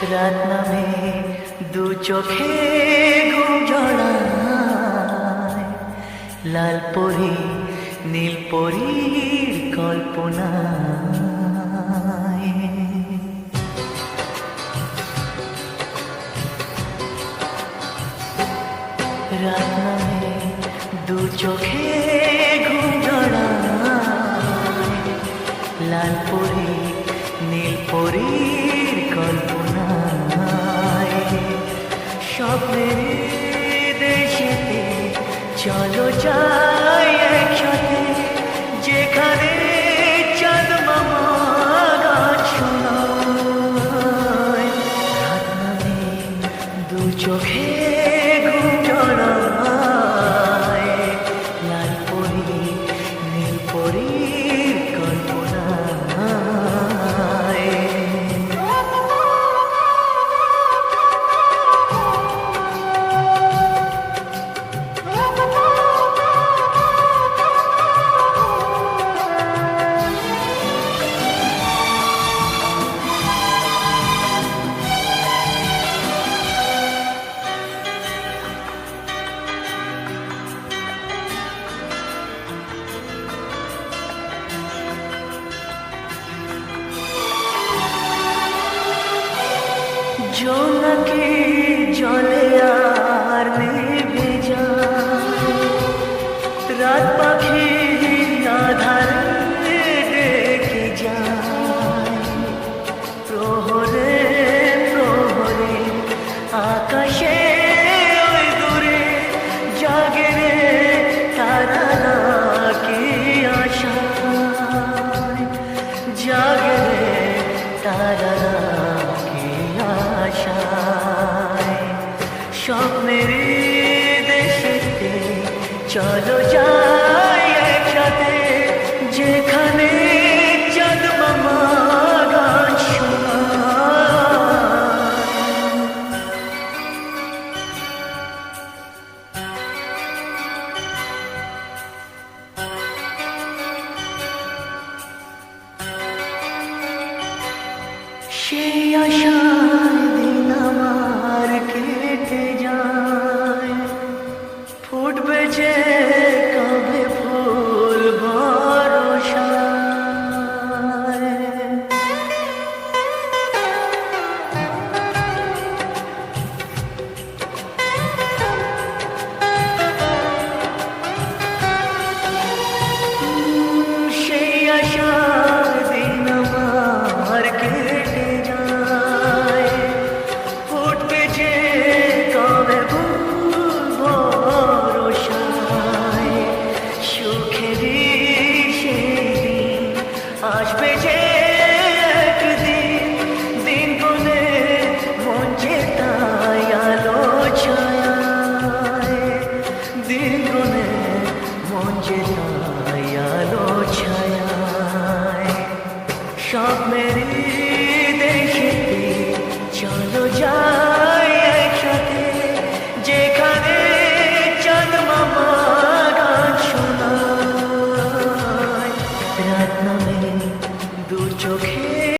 রাত নামে দু চোখে ঘুম জড়ায়, লাল পরি নীল পরীর কল্পনায়। রাত নামে দু চোখে ঘুম জড়ায়, লাল পরি নীল পরীর কল্পনায়। স্বপ্নের দেশেতে চলো যাই একসাথে, যেখানে চাঁদ মামা গান শোনায়। রাত নামে দু চোখে ঘুম জড়ায়, লাল পরি নীল পরীর কল্পনায়। জোনাকি জলে আর নেবে যায়, রাত পাখি আধারে ডেকে যায়। প্রহরে প্রহরে আকাশে ওই দূরে জাগে রে তারা নাকি আশায়, জাগে রে তারা নাকি আশায়। স্বপ্নের দেশেতে চলো যাই একসাথে, যেখানে চাঁদ মামা গান শোনায়। সেই আশার দিন আমার কেটে যায়, ফুটবে যে কবে ফুল ভরসায়। সেই আশার দিন আমার কেটে যায়, ফুটবে যে কবে ফুল ভরসায়। সুখেরই সেই দিন আসবে যে একদিন, দিন গুনে মন যে তাই আলো ছায়ায়, দিন গুনে মন যে তাই আলো ছায়ায়। স্বপ্নের দেশেতে চলো যাই